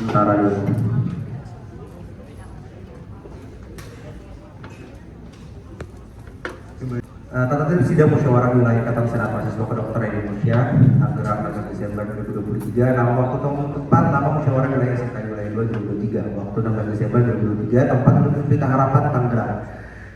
sementara dulu. Tata tertib sidang musyawarah wilayah Ikatan Senat Mahasiswa Kedokteran Indonesia tanggal 6 Desember 2023. Nama waktu tempat nama musyawarah wilayah SMK wilayah 2 2023. Waktu 16 Desember 2023. Tempat Universitas Pelita Harapan Tangerang.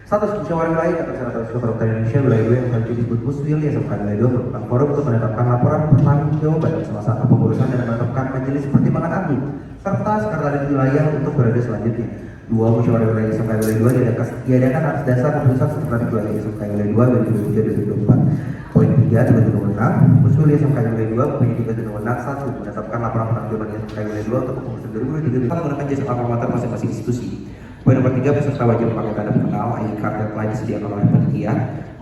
Status musyawarah wilayah Ikatan Senat Mahasiswa Kedokteran Indonesia wilayah 2 yang selanjutnya disebut Muswil SMK wilayah 2 merupakan forum untuk menetapkan laporan pertanggungjawaban salah satu pengurusan dan menetapkan majelis pertimbangan agung serta sekretaris wilayah untuk periode selanjutnya. Dua musyawarah wilayah SMK wilayah 2 diadakan atas dasar keputusan sekretaris wilayah SMK wilayah 2 2023-2024. Poin 3 tugas dan wewenang Muswil SMK wilayah 2 mempunyai tugas dan wewenang 1. Menetapkan laporan pertanggungjawaban SMK wilayah 2 untuk kepengurusan 2023 menggunakan jasa kalkulator masing-masing institusi. Poin nomor 3, peserta wajib memakai tanda pengenal ID card yang telah disediakan oleh panitia.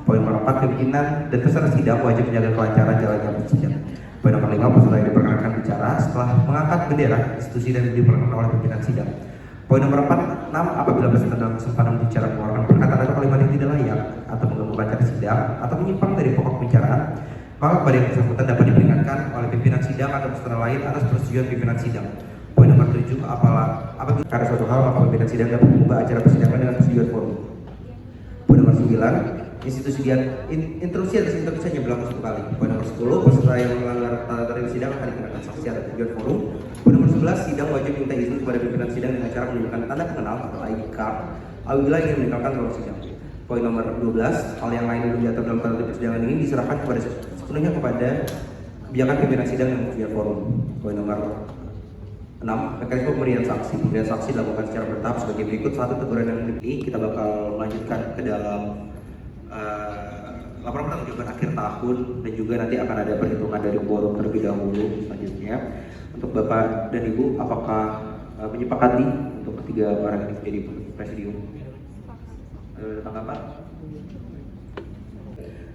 Poin nomor 4, pimpinan dan peserta sidang wajib menjaga kelancaran jalannya sidang. Poin nomor 5, peserta yang diperkenankan bicara setelah mengangkat bendera institusi dan diperkenankan oleh pimpinan sidang. Poin nomor 4, 6, apabila peserta dalam kesempatan bicara mengeluarkan perkataan atau kalimat yang tidak layak atau mengganggu acara sidang atau menyimpang dari pokok pembicaraan, maka kepada yang bersangkutan dapat diperingatkan oleh pimpinan sidang atau peserta lain atas persetujuan pimpinan sidang. Poin nomor 7, apabila karena suatu hal maka pimpinan sidang dapat mengubah acara persidangan dengan persetujuan forum. Poin nomor 9, institusi intrusi atas interupsi hanya berlaku satu kali. Poin nomor 10, peserta yang melanggar tata tertib sidang akan dikenakan sanksi atas tujuan forum. Poin nomor 11, sidang wajib minta izin kepada pimpinan sidang dengan cara menunjukkan tanda pengenal atau ID card apabila ingin meninggalkan ruang sidang. Poin nomor 12, hal yang lain yang diatur dalam tata tertib persidangan ini diserahkan kepada sepenuhnya kepada kebijakan pimpinan sidang dan tujuan forum. Poin nomor 6, mekanisme pemberian saksi. Pemberian saksi dilakukan secara bertahap sebagai berikut. 1, teguran yang diberi. Kita bakal melanjutkan ke dalam laporan pertanggungjawaban akhir tahun dan juga nanti akan ada perhitungan dari quorum terlebih dahulu selanjutnya. Untuk Bapak dan Ibu, apakah menyepakati untuk ketiga orang ini menjadi presidium? Ada tanggapan?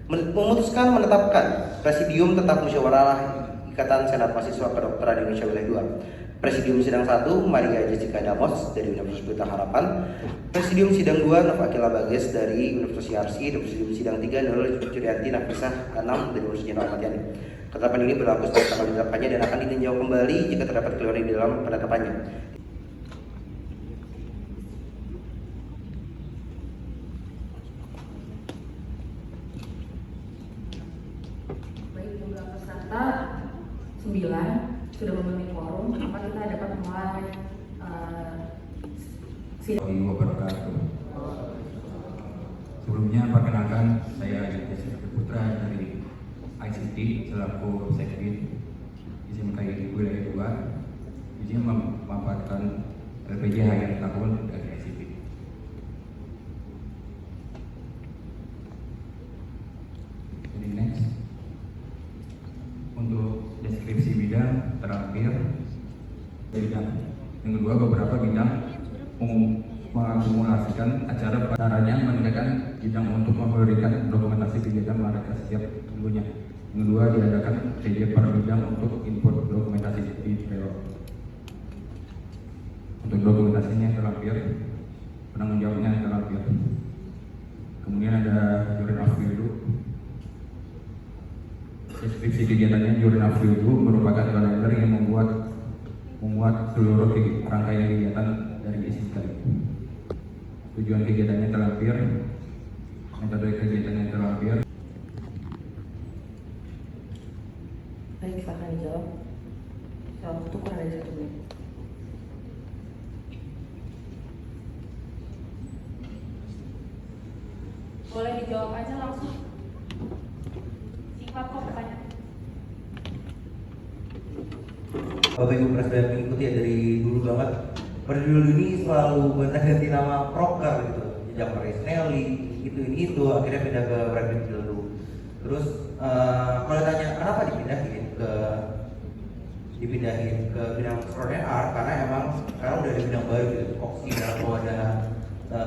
Memutuskan menetapkan presidium tetap musyawarah Ikatan Senat Mahasiswa Kedokteran Indonesia wilayah 2. Presidium sidang 1, Maria Jessica Damos dari Universitas Pelita Harapan. Presidium sidang 2, Nova Akila Bages dari Universitas Yarsi. Dan presidium sidang 3, Nurul Curianti Nafisah 6 dari Universitas Jenderal Ahmad Yani. Ketetapan ini berlaku setiap tanggal ditetapkannya dan akan ditinjau kembali jika terdapat keliruan di dalam penetapannya. Baik, jumlah peserta 9 sudah memenuhi quorum, maka kita dapat mulai sidang. Sebelumnya perkenalkan, saya Jessica Putra dari ICT selaku Sekjen SMK wilayah 2. Izin memaparkan LPJ akhir tahun dari ICT. Jadi next, untuk deskripsi bidang terakhir bidang. Yang kedua, beberapa bidang mengakumulasikan caranya menegakkan bidang untuk memberikan dokumentasi kegiatan mereka setiap minggunya. Yang kedua, diadakan TJ per bidang untuk input dokumentasi detail. Untuk dokumentasinya terlampir, penanggung jawabnya terlampir. Kemudian ada Journal of Review. Deskripsi kegiatannya, Journal of Review merupakan kalender yang membuat seluruh rangkaian kegiatan dari SMK. Tujuan kegiatannya terlampir, metode kegiatannya terlampir. Baik, silakan dijawab. Waktu kurang dari 1 menit. Boleh dijawab aja langsung. Singkat kok pertanyaan. Bapak Ibu Presiden mengikuti ya dari dulu banget. Pada dulu ini selalu ganti nama proker gitu, jejak Maris Nelly, itu akhirnya pindah ke Rapid dulu. Terus kalau tanya kenapa dipindahin ke bidang extraordinary art, karena emang sekarang udah ada bidang baru gitu, Oxy dalam wadah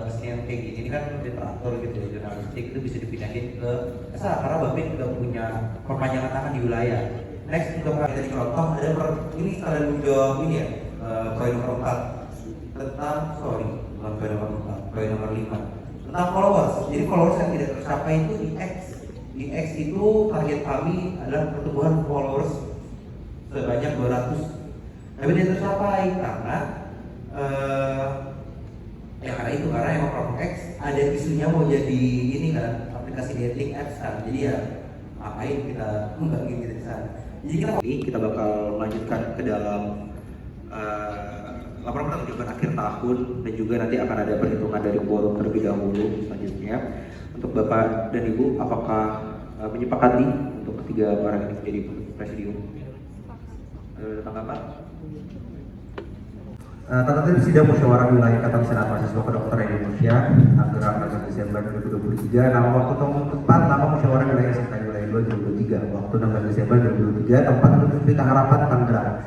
kesenian kayak gini. Ini kan literatur gitu ya, jurnalistik itu bisa dipindahin ke karena Bapak udah punya perpanjangan tangan di wilayah. Next, untuk dari contoh ada ini kalian menjawab ini ya, poin nomor 4 tentang bukan poin nomor 4, poin nomor 5 tentang followers. Jadi followers yang tidak tercapai itu di X itu target kami adalah pertumbuhan followers sebanyak 200 Tapi dia tercapai karena karena emang Chrome X ada isunya mau jadi ini kan, aplikasi dating apps kan. Jadi ya ngapain kita ngembangin gitu di sana. Jadi kita bakal melanjutkan ke dalam laporan pertanggungjawaban akhir tahun, dan juga nanti akan ada perhitungan dari quorum terlebih dahulu selanjutnya. Untuk Bapak dan Ibu, apakah menyepakati untuk ketiga orang ini menjadi presidium? Ada tanggapan? Tata tertib sidang musyawarah wilayah Ikatan Senat Mahasiswa Kedokteran Indonesia tanggal 16 Desember 2023. Nama waktu tempat nama musyawarah wilayah SMK wilayah 2 2023. Waktu 16 Desember 2023. Tempat untuk Pelita Harapan Tangerang.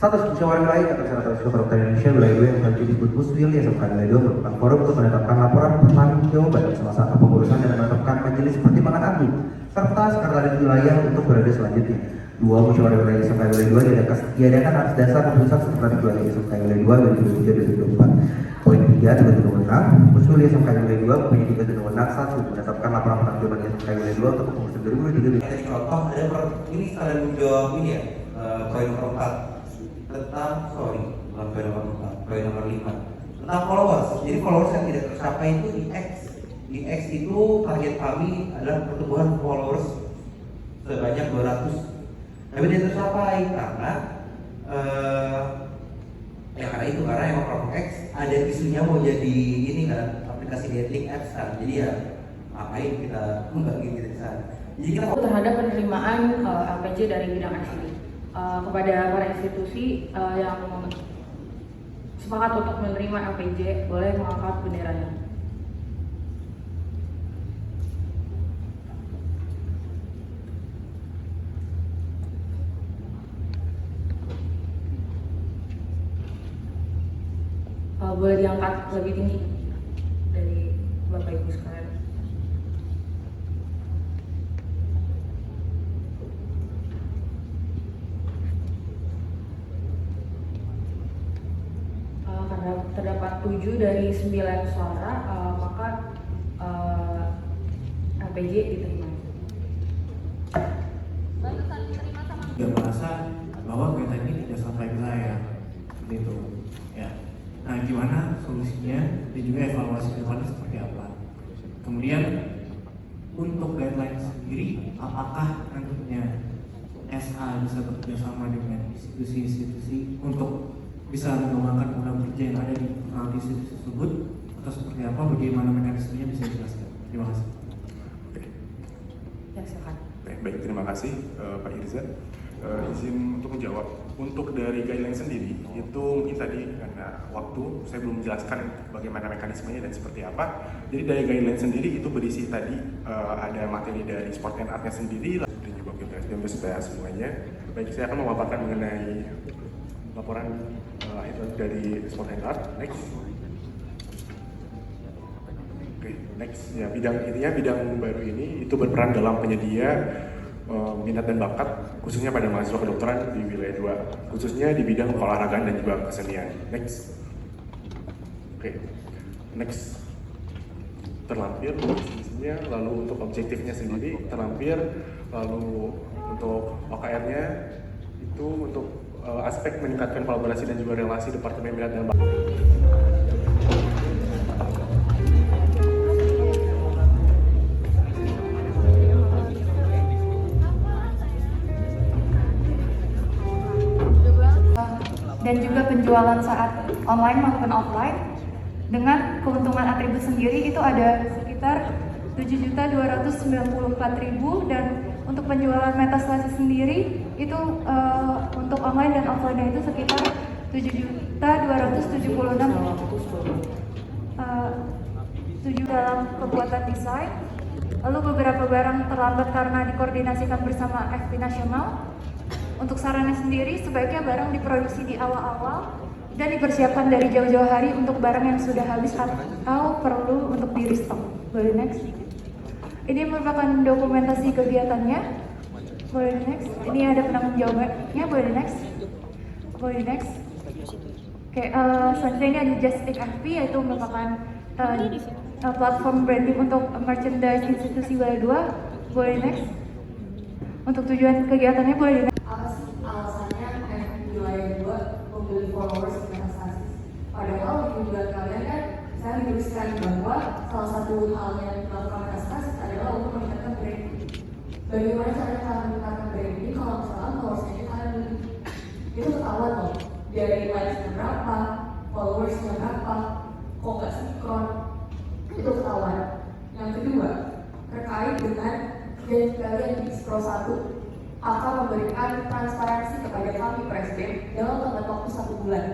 Status musyawarah wilayah Ikatan Senat Mahasiswa Kedokteran Indonesia wilayah 2 yang selanjutnya disebut Muswil SMK wilayah 2 merupakan forum untuk menetapkan laporan pertanggungjawaban salah satu pengurusan dan menetapkan majelis pertimbangan agung serta sekretaris wilayah untuk periode selanjutnya. Dua, musyawarah wilayah SMK wilayah 2 diadakan atas dasar keputusan sekretaris wilayah SMK wilayah 2 2023-2024. Poin 3, tugas dan wewenang. Musyawarah SMK wilayah 2 mempunyai tugas dan wewenang. 1. Menetapkan laporan pertanggungjawaban SMK wilayah 2 untuk pengurusan 2023. Tadi contoh ada ini sekalian menjawab ini ya, poin nomor 4 tentang bukan poin nomor 4, poin nomor 5 tentang followers. Jadi followers yang tidak tercapai itu di X. Di X itu target kami adalah pertumbuhan followers sebanyak 200. Tapi dia tercapai karena karena emang Chrome X ada isunya mau jadi ini kan, aplikasi dating apps kan. Jadi ya ngapain kita ngembangin gitu di sana. Jadi kita terhadap penerimaan LPJ dari bidang ICT kepada para institusi yang sepakat untuk menerima LPJ boleh mengangkat benderanya. Boleh diangkat lebih tinggi dari Bapak Ibu sekalian. Karena terdapat 7 dari 9 suara, maka LPJ diterima. Tidak merasa bahwa kegiatan ini tidak sampai ke saya, seperti itu. Ya. Nah, gimana solusinya dan juga evaluasi ke depannya seperti apa? Kemudian untuk guideline sendiri, apakah nantinya SA bisa bekerjasama dengan institusi-institusi untuk bisa mengembangkan program kerja yang ada di internal institusi tersebut, atau seperti apa? Bagaimana mekanismenya bisa dijelaskan? Terima kasih. Ya, silakan. Baik, terima kasih Pak Irza. Izin untuk menjawab. Untuk dari guideline sendiri itu mungkin tadi karena waktu saya belum menjelaskan bagaimana mekanismenya dan seperti apa. Jadi dari guideline sendiri itu berisi tadi ada materi dari sport and artnya sendiri dan juga Pilpres dan beserta semuanya. Baik, saya akan memaparkan mengenai laporan dari sport and art. Next. Oke, next. Ya, bidang baru ini itu berperan dalam penyedia minat dan bakat khususnya pada mahasiswa kedokteran di wilayah 2, khususnya di bidang olahraga dan juga kesenian. Next. Oke. Next. Terlampir isinya, lalu untuk objektifnya sendiri terlampir, lalu untuk OKR-nya itu untuk aspek meningkatkan kolaborasi dan juga relasi Departemen Minat dan Bakat. Dan juga penjualan saat online maupun offline dengan keuntungan atribut sendiri itu ada sekitar 7.294.000, dan untuk penjualan Metaselasi sendiri itu untuk online dan offline itu sekitar 7.276.000 dalam pembuatan desain. Lalu beberapa barang terlambat karena dikoordinasikan bersama FP Nasional. Untuk sarana sendiri, sebaiknya barang diproduksi di awal-awal dan dipersiapkan dari jauh-jauh hari untuk barang yang sudah habis atau perlu untuk di restock. Boleh next. Ini merupakan dokumentasi kegiatannya. Boleh next. Ini ada penanggung jawabnya. Boleh next. Boleh next. Oke, selanjutnya ini ada Just Take FP, yaitu merupakan platform branding untuk merchandise institusi wilayah 2. Boleh next. Untuk tujuan kegiatannya boleh di next. Apa sih alasannya wilayah 2 membeli followers investasi. Padahal di bulan kalian kan saya dituliskan bahwa salah satu halnya melakukan investasi adalah untuk meningkatkan brand. Bagaimana cara kalian meningkatkan brand ini kalau misalkan followersnya kalian beli? Itu ketahuan loh, dari likes-nya berapa, followersnya berapa, kok nggak sinkron, itu ketahuan. Yang kedua, terkait dengan janji kalian di Pro 1 akan memberikan transparansi kepada kami Presiden dalam tenggat waktu 1 bulan.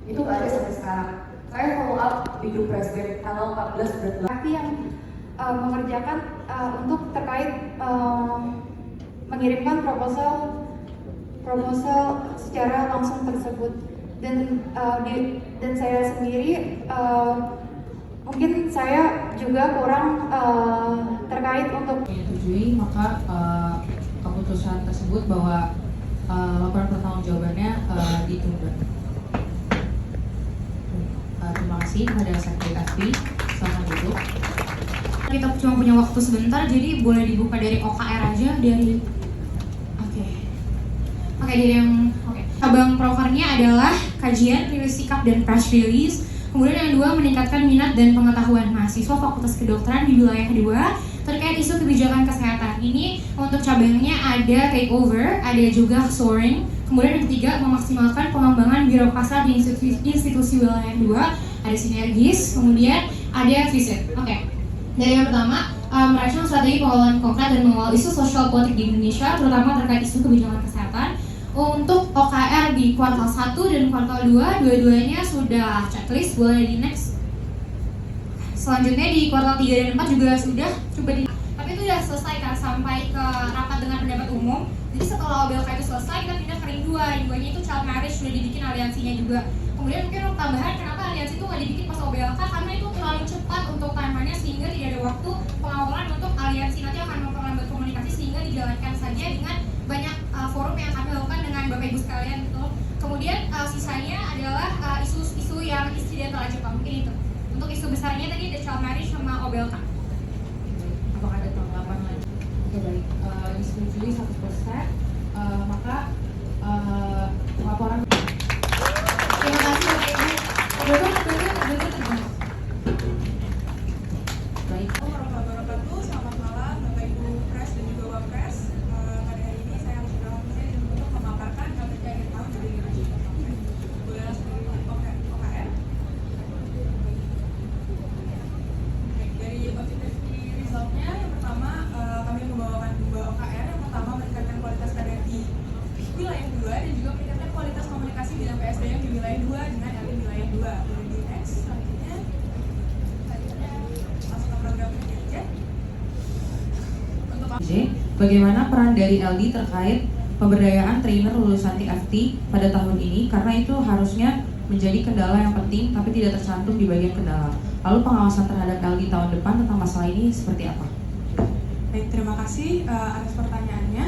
Itu nggak ada sampai sekarang. Saya follow up di grup Presiden tanggal 14 bulan. Tapi yang mengerjakan untuk terkait mengirimkan proposal secara langsung tersebut, dan saya sendiri mungkin saya juga kurang terkait untuk menyetujui, maka keputusan tersebut bahwa laporan pertanggungjawabannya ditunda. Terima kasih kepada Sekretariat FP. Selamat duduk. Kita cuma punya waktu sebentar, jadi boleh dibuka dari OKR aja, dari dari yang cabang prokernya adalah kajian, rilis sikap dan press release. Kemudian yang kedua, meningkatkan minat dan pengetahuan mahasiswa Fakultas Kedokteran di wilayah 2 terkait isu kebijakan kesehatan. Ini untuk cabangnya ada takeover, ada juga soaring. Kemudian yang ketiga, memaksimalkan pengembangan birokrasi di institusi wilayah 2, ada sinergis, kemudian ada visit. Dari yang pertama, merancang strategi pengelolaan konkret dan mengawal isu sosial politik di Indonesia, terutama terkait isu kebijakan kesehatan. Untuk OKR di kuartal 1 dan kuartal 2, dua-duanya sudah checklist, boleh di next. Selanjutnya di kuartal 3 dan 4 juga sudah coba di. Tapi itu sudah selesai kan, sampai ke rapat dengan pendapat umum. Jadi setelah OBLK itu selesai, kita pindah ke ring 2. Ring 2-nya itu child marriage, sudah dibikin aliansinya juga. Kemudian mungkin untuk tambahan, kenapa aliansi itu nggak dibikin pas OBLK? Karena itu terlalu cepat untuk timernya, sehingga tidak ada waktu pengawalan untuk aliansi. Nanti akan memperlambat komunikasi, sehingga dijalankan saja dengan banyak forum yang kami lakukan dengan Bapak Ibu sekalian gitu. Kemudian sisanya adalah isu-isu yang insidental aja Pak, mungkin itu. Untuk isu besarnya tadi ada child marriage sama OBLK. Apakah ada tanggapan lagi? Oke, baik, disetujui 100%, maka laporan. Terima kasih Bapak Ibu. Baik. Selamat malam Bapak Ibu Pres dan juga Wapres. Pada hari ini saya harus berangkat untuk memaparkan KPK akhir tahun 2023. Boleh langsung OKR. Dari objektif resultnya, yang pertama kami membawakan 2 OKR. Yang pertama, meningkatkan kualitas kader di wilayah 2 dan juga meningkatkan kualitas komunikasi bidang PSDM di wilayah 2 dengan LD wilayah 2. Boleh di next. Selanjutnya masuk ke program kerja. Bagaimana peran dari LD terkait pemberdayaan trainer lulusan TFT pada tahun ini, karena itu harusnya menjadi kendala yang penting tapi tidak tercantum di bagian kendala. Lalu pengawasan terhadap LD tahun depan tentang masalah ini seperti apa? Baik, terima kasih atas pertanyaannya.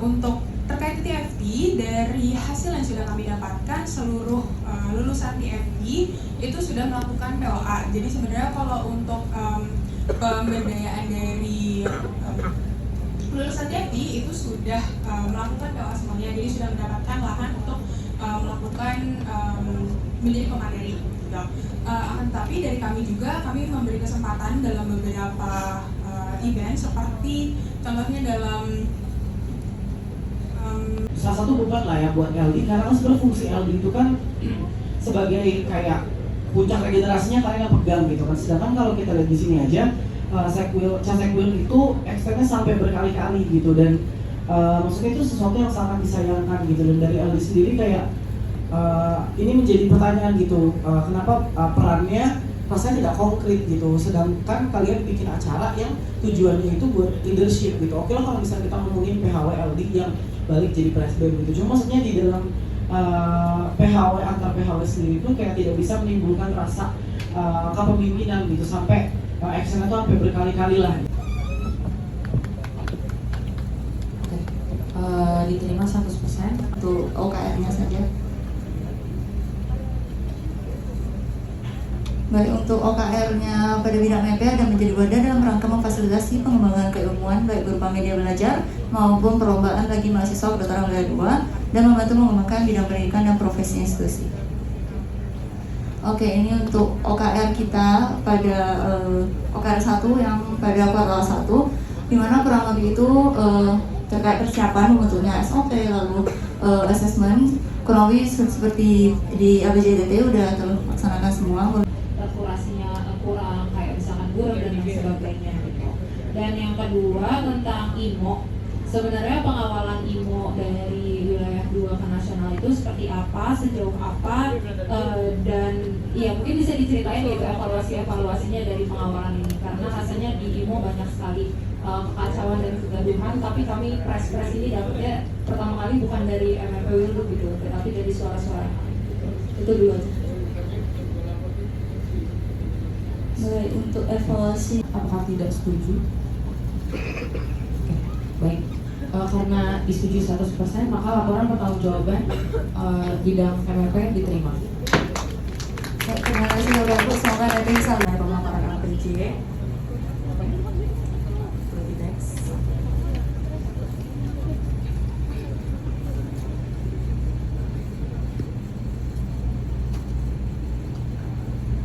Untuk terkait TFT, dari hasil yang sudah kami dapatkan, seluruh lulusan TFT itu sudah melakukan POA. Jadi sebenarnya kalau untuk pemberdayaan dari lulusan TFT itu sudah melakukan POA semuanya, jadi sudah mendapatkan lahan untuk melakukan menjadi pemateri. Akan tetapi dari kami juga, kami memberi kesempatan dalam beberapa event, seperti contohnya dalam salah satu beban lah ya buat LD, karena kan sebenarnya fungsi LD itu kan sebagai kayak puncak regenerasinya kalian yang pegang gitu kan. Sedangkan kalau kita lihat di sini aja, Casekwil itu extendnya sampai berkali-kali gitu, dan maksudnya itu sesuatu yang sangat disayangkan gitu. Dan dari LD sendiri kayak ini menjadi pertanyaan gitu, kenapa perannya rasanya tidak konkret gitu, sedangkan kalian bikin acara yang tujuannya itu buat leadership gitu. Oke lah kalau misalnya kita ngomongin PHW LD yang balik jadi presiden gitu, cuma maksudnya di dalam PHW antar PHW sendiri itu kayak tidak bisa menimbulkan rasa kepemimpinan gitu, sampai actionnya tuh sampai berkali-kali lah. Diterima 100% untuk OKR-nya saja. Baik, untuk OKR-nya pada bidang MPA dan menjadi wadah dalam rangka memfasilitasi pengembangan keilmuan baik berupa media belajar maupun perlombaan bagi mahasiswa kedokteran wilayah 2 dan membantu mengembangkan bidang pendidikan dan profesi institusi. Oke, ini untuk OKR kita pada OKR 1 yang pada kuartal 1, di mana kurang lebih itu terkait persiapan membentuknya SOP, lalu assessment, kurang lebih seperti di ABCDT udah terlaksanakan semua. Akurasinya kurang, kayak misalkan guru dan lain sebagainya gitu. Dan yang kedua tentang IMO, sebenarnya pengawalan IMO dari wilayah 2 ke nasional itu seperti apa, sejauh apa, dan ya mungkin bisa diceritain gitu evaluasinya dari pengawalan ini, karena rasanya di IMO banyak sekali kekacauan dan kegaduhan, tapi kami press ini dapetnya pertama kali bukan dari MMP Wildup gitu, tapi dari suara-suara gitu. Itu dulu aja. Baik, untuk evaluasi, Apakah tidak setuju? Oke, baik. Karena disetujui 100%, maka laporan pertanggungjawaban bidang MMP diterima. terima kasih Bapak Ibu, semoga nanti bisa melihat pemaparan LPJ.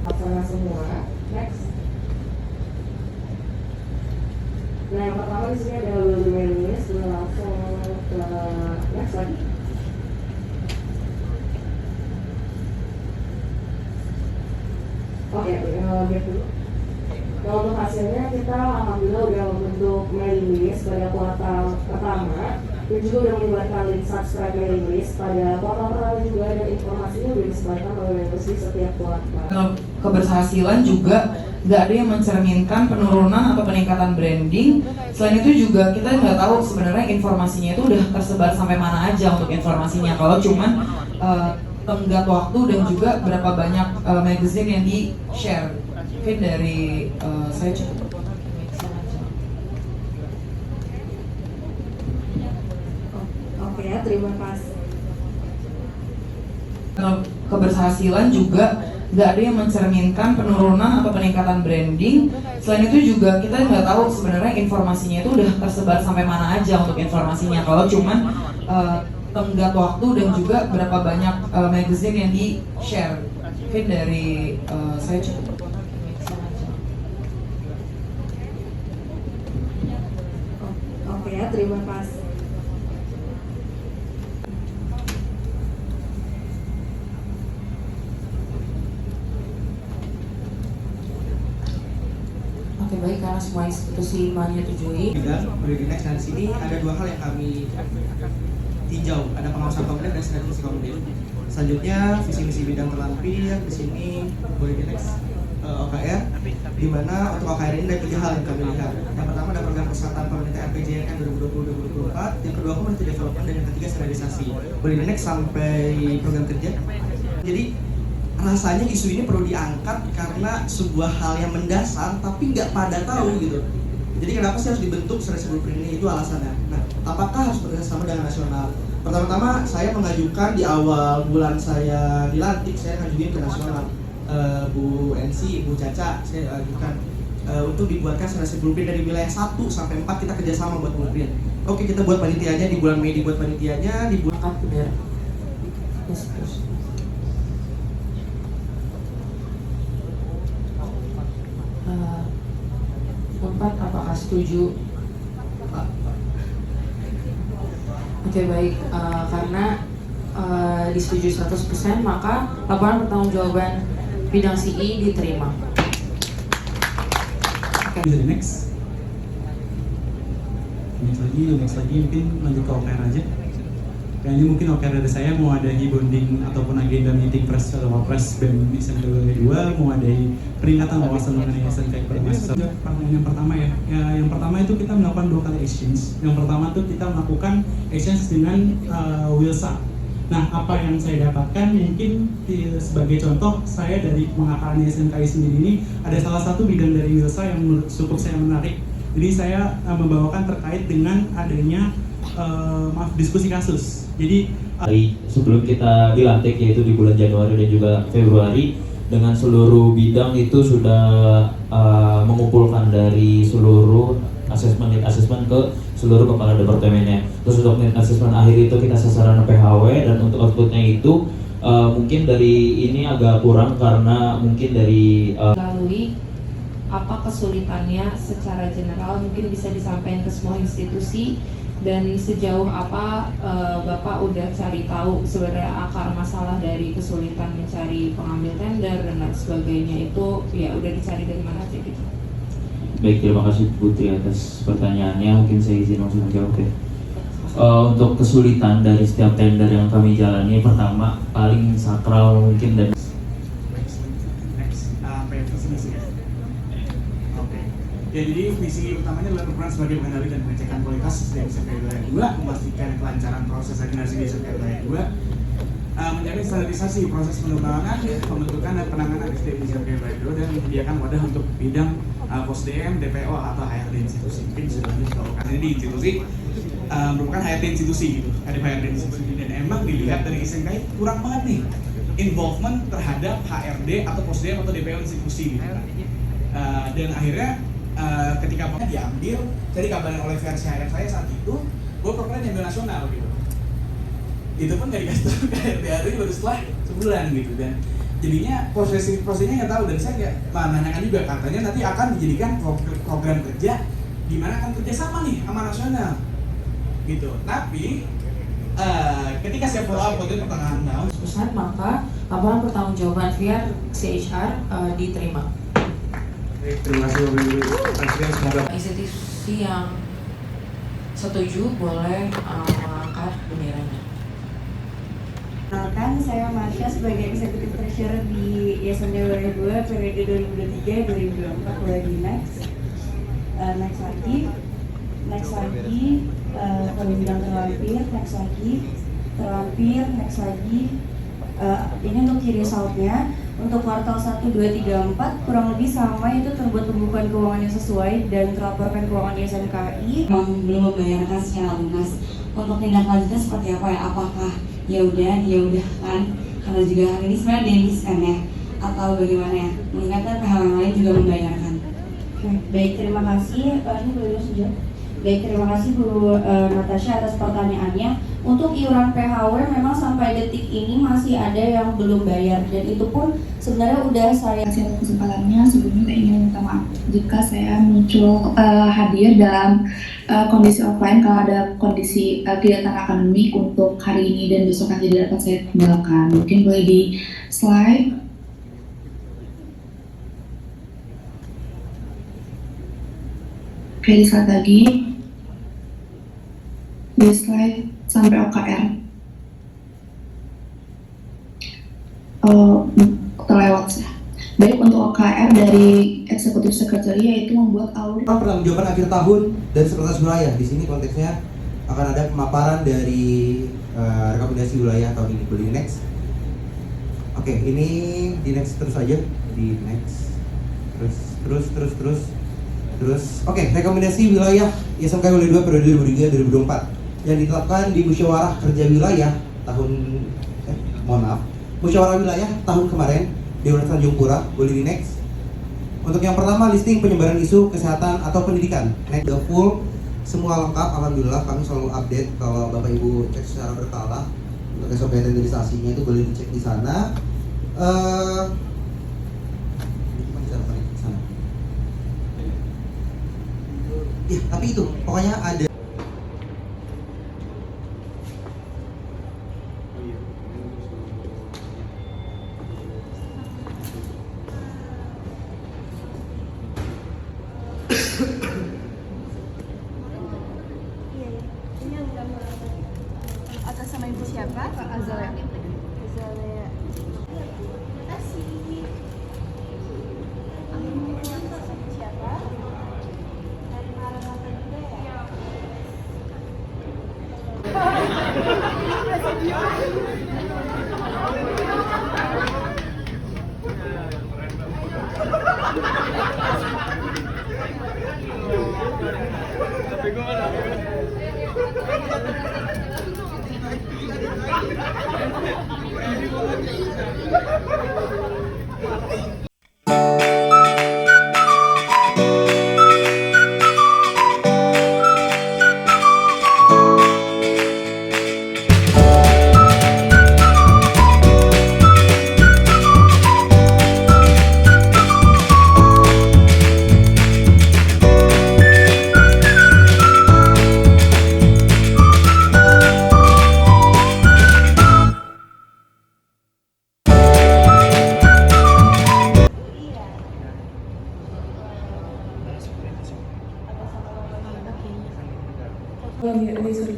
Laporan semua. Next. Nah, yang pertama di sini ada Willy Melis, langsung ke next lagi. Oke, lihat dulu. Kalau untuk hasilnya kita alhamdulillah udah membentuk mailing list pada kuartal pertama, dan juga udah melibatkan link subscribe mailing list pada kuartal pertama juga, dan informasinya udah disebarkan oleh mailing list di setiap kuartal. Keberhasilan juga nggak ada yang mencerminkan penurunan atau peningkatan branding. Selain itu juga kita nggak tahu sebenarnya informasinya itu udah tersebar sampai mana aja untuk informasinya. Kalau cuman tenggat waktu dan juga berapa banyak magazine yang di share. Mungkin dari saya cukup. Oke ya, terima kasih. Keberhasilan juga nggak ada yang mencerminkan penurunan atau peningkatan branding. Selain itu juga kita nggak tahu sebenarnya informasinya itu udah tersebar sampai mana aja untuk informasinya. Kalau cuman tenggat waktu dan juga berapa banyak magazine yang di share. Mungkin dari saya cukup. Oke ya, terima kasih. Oke, baik, karena semua institusi menyetujui. Bidang next, dan di sini ada 2 hal yang kami tinjau, ada pengawasan konkret dan strategi konkret. Selanjutnya visi misi bidang terlampir. Di sini boleh next OKR, di mana untuk OKR ini ada 3 hal yang kami lihat. Yang pertama ada program kesehatan pemerintah RPJMN 2020-2024, yang kedua community development, dan yang ketiga standarisasi. Boleh next sampai program kerja. Jadi rasanya isu ini perlu diangkat karena sebuah hal yang mendasar tapi nggak pada tahu gitu. Jadi kenapa sih harus dibentuk standarisasi blueprint ini, itu alasannya. Nah, apakah harus bekerjasama dengan nasional? Pertama-tama saya mengajukan di awal bulan saya dilantik, saya ngajuin ke nasional. Bu NC, Bu Caca, saya ajukan untuk dibuatkan standarisasi blueprint dari wilayah 1 sampai 4 kita kerjasama buat blueprint. Oke, kita buat panitianya di bulan Mei, dibuat panitianya di bulan Benar. Yes, terus. Keempat, apakah setuju? Oke, baik, karena disetujui 100%, maka laporan pertanggungjawaban bidang CI diterima. Bisa next. Next lagi mungkin lanjut ke OKR aja. Kayak ini mungkin OKR dari saya mau ada bonding ataupun agenda meeting press atau press BEM SMK 2, mau ada peringatan wawasan mengenai SMK mahasiswa. Yang pertama yang pertama itu kita melakukan 2 kali exchange. Yang pertama itu kita melakukan exchange dengan Wilsa. Nah, apa yang saya dapatkan mungkin sebagai contoh, saya dari pengakaran SMKI sendiri ini ada salah satu bidang dari Wilsa yang cukup saya menarik. Jadi saya membawakan terkait dengan adanya diskusi kasus. Jadi sebelum kita dilantik, yaitu di bulan Januari dan juga Februari, dengan seluruh bidang itu sudah mengumpulkan dari seluruh asesmen ke seluruh kepala departemennya. Terus untuk need assessment akhir itu kita sasaran PHW, dan untuk outputnya itu mungkin dari ini agak kurang karena mungkin dari lalui apa kesulitannya secara general mungkin bisa disampaikan ke semua institusi, dan sejauh apa Bapak udah cari tahu sebenarnya akar masalah dari kesulitan mencari pengambil tender dan lain sebagainya itu ya udah dicari dari mana aja gitu. Baik, terima kasih Putri atas pertanyaannya. Mungkin saya izin langsung menjawab ya. Untuk kesulitan dari setiap tender yang kami jalani, pertama paling sakral mungkin dan ya, jadi visi utamanya adalah berperan sebagai pengendali dan pengecekan kualitas SDM SMK wilayah 2, memastikan kelancaran proses regenerasi di SMK wilayah 2, menjaga standarisasi proses pengembangan, pembentukan dan penanganan SDM di SMK wilayah 2, dan menyediakan wadah untuk bidang POSDM, DPO atau HRD institusi. Mungkin sudah ditahukan ini di institusi merupakan HRD institusi gitu, ada HRD institusi, dan emang dilihat dari SMK kurang banget nih involvement terhadap HRD atau POSDM atau DPO institusi gitu. Dan akhirnya ketika diambil, jadi kabarin oleh versi HRD saya saat itu, gue programnya diambil nasional gitu. Itu pun gak dikasih tahu ke HRD baru setelah sebulan gitu, dan jadinya prosesnya nggak tahu, dan saya nggak menanyakan juga, katanya nanti akan dijadikan program kerja di mana akan kerjasama nih sama nasional gitu. Tapi ketika saya follow up waktu itu pertengahan tahun pesan, maka laporan pertanggungjawaban via CHR diterima. Terima kasih Bapak Ibu Presiden, semoga institusi yang setuju boleh mengangkat benderanya. Perkenalkan, saya Marsha sebagai Executive Treasurer di ISMD wilayah 2 periode 2023-2024 mulai di next lagi kalau bidang terlampir, next lagi ini untuk key resultnya untuk kuartal 1, 2, 3, 4 kurang lebih sama, itu terbuat pembukuan keuangan yang sesuai dan terlaporkan keuangan di SMKI. Belum membayarkan secara lunas. Untuk tindak lanjutnya seperti apa ya? Apakah ya udah kan? Karena juga hari ini sebenarnya demis kan ya? Atau bagaimana ya? Mengingatkan PHW yang lain juga membayarkan. Baik, terima kasih. Ini boleh sejauh. Baik, terima kasih Bu Natasha atas pertanyaannya. Untuk iuran PHW memang sampai detik ini masih ada yang belum bayar, dan itu pun sebenarnya udah saya kesempatannya. Sebelumnya saya ingin minta maaf jika saya muncul hadir dalam kondisi offline kalau ada kondisi kegiatan akademik untuk hari ini dan besok aja dapat saya tinggalkan. Mungkin boleh di slide. Oke, di slide lagi. Di slide sampai OKR. Terlewat sih. Baik, untuk OKR dari Eksekutif Sekretari yaitu membuat alur pertanggungjawaban akhir tahun dan sekretaris wilayah. Di sini konteksnya akan ada pemaparan dari rekomendasi wilayah tahun ini. Boleh next. Oke, ini di next terus aja, di next. Terus. Oke, rekomendasi wilayah ISMK wilayah 2 periode 2023-2024 yang ditetapkan di musyawarah kerja wilayah musyawarah wilayah tahun kemarin di Universitas Tanjung Pura. Boleh di next. Untuk yang pertama, listing penyebaran isu kesehatan atau pendidikan. Next, the full, semua lengkap. Alhamdulillah kami selalu update. Kalau Bapak Ibu cek secara berkala untuk SOP tenderisasinya itu boleh dicek di sana. Ya, tapi itu pokoknya ada. Atas sama ibu siapa? Pak Azalea. Siapa? Dari Maranatha juga Tapi gue mana?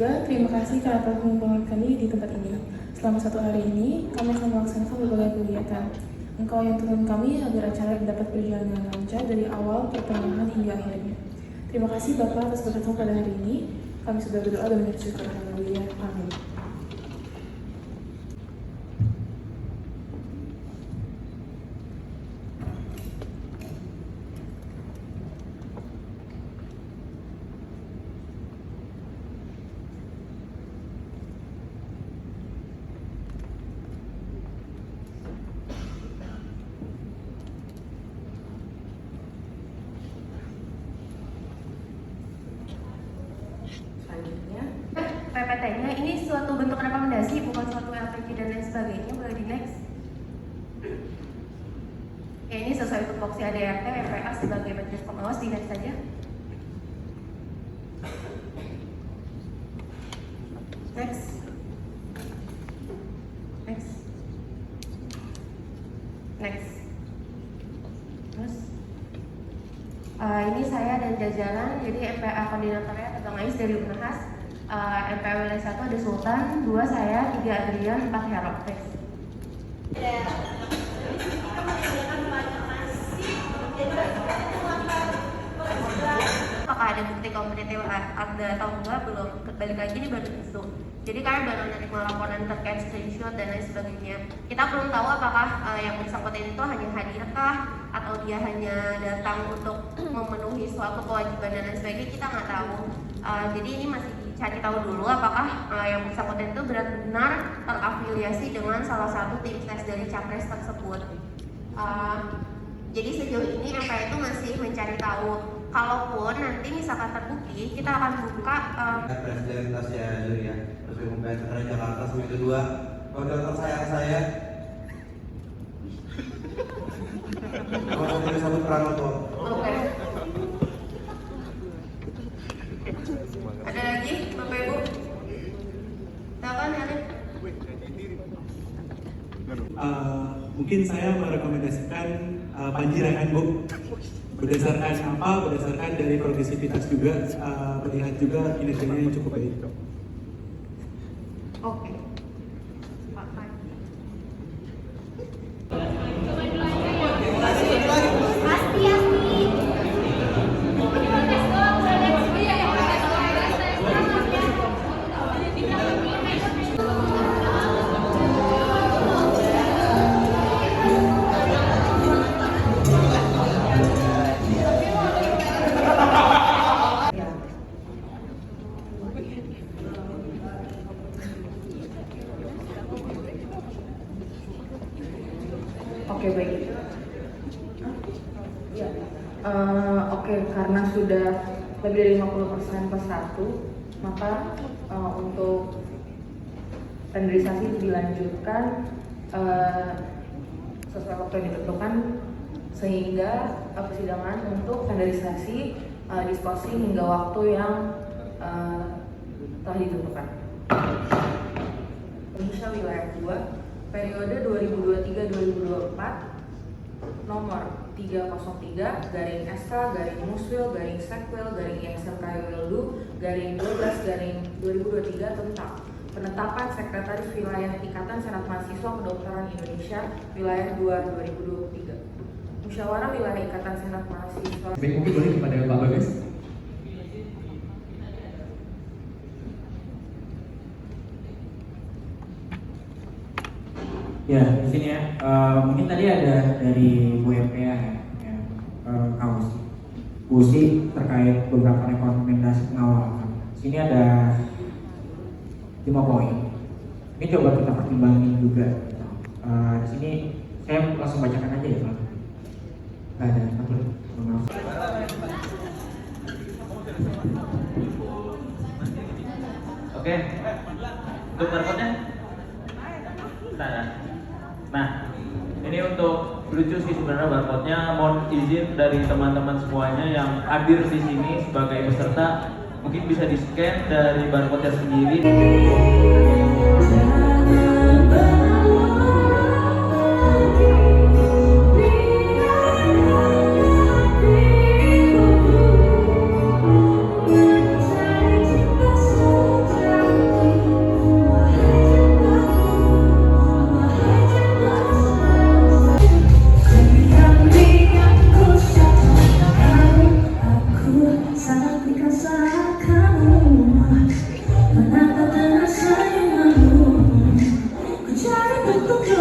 juga terima kasih karena telah mengumpulkan kami di tempat ini. Selama 1 hari ini, kami akan melaksanakan berbagai kegiatan. Engkau yang tuntun kami agar acara dapat berjalan dengan lancar dari awal, pertengahan, hingga akhirnya. Terima kasih Bapak atas berkatmu pada hari ini. Kami sudah berdoa dan bersyukur. Haleluya. Amin. PPT-nya ini suatu bentuk rekomendasi, bukan suatu LPG dan lain sebagainya. Boleh di next. Ya, ini sesuai tupoksi ADRT MPA sebagai majelis pengawas. Di next saja. Next. Next. Next. Terus ini saya dan jajaran, jadi MPA koordinatornya Tegang Ais dari Unhas. MPA wilayah 1 ada Sultan, 2 saya, 3 Adrian, 4 Herok. Apakah ada bukti kompetitif Anda atau enggak? Belum. Balik lagi ini baru isu. Jadi kami baru menerima laporan terkait screenshot dan lain sebagainya. Kita belum tahu apakah yang bersangkutan itu hanya hadirkah atau dia hanya datang untuk memenuhi suatu kewajiban dan lain sebagainya. Kita nggak tahu. Jadi ini masih dicari tahu dulu apakah yang bersangkutan itu benar-benar terafiliasi dengan salah satu tim ses dari capres tersebut. Jadi sejauh ini MPA itu masih mencari tahu. Kalaupun nanti misalkan terbukti, kita akan buka Presiden Tasya Julia, Presiden Gubernur Jakarta seminggu kedua, koordinator saya. Mau disambut Pranoto. Oke. Ada lagi, Bapak Ibu? Silakan, Elin. Mungkin saya merekomendasikan Panji Rehan, Bu. Berdasarkan apa? Berdasarkan dari progresivitas juga, melihat juga kinerjanya yang cukup baik. Oke. Pak Panji. Oke, baik. Oke, karena sudah lebih dari 50% plus 1, maka untuk tenderisasi dilanjutkan sesuai waktu yang ditentukan, sehingga persidangan untuk tenderisasi diskusi hingga waktu yang telah ditentukan. Indonesia wilayah 2 periode 2023-2024 nomor 303 garing SK garing Muswil garing Sekwil garing ISM Wildu garing 12 garing 2023 tentang penetapan Sekretaris Wilayah Ikatan Senat Mahasiswa Kedokteran Indonesia wilayah 2 2023. Musyawarah Wilayah Ikatan Senat Mahasiswa. Baik, mungkin boleh kepada Pak Bagas. Ya, di sini ya. Mungkin tadi ada dari Bu MPA ya, kaos Usi terkait beberapa rekomendasi pengawalan. Sini ada 5 poin. Ini coba kita pertimbangin juga. Di sini saya langsung bacakan aja ya, Pak. Nggak ada, maaf. Oke, untuk barcode-nya? Nah, ini untuk lucu sih sebenarnya barcode-nya. Mohon izin dari teman-teman semuanya yang hadir di sini sebagai peserta, mungkin bisa di-scan dari barcode-nya sendiri. Tutup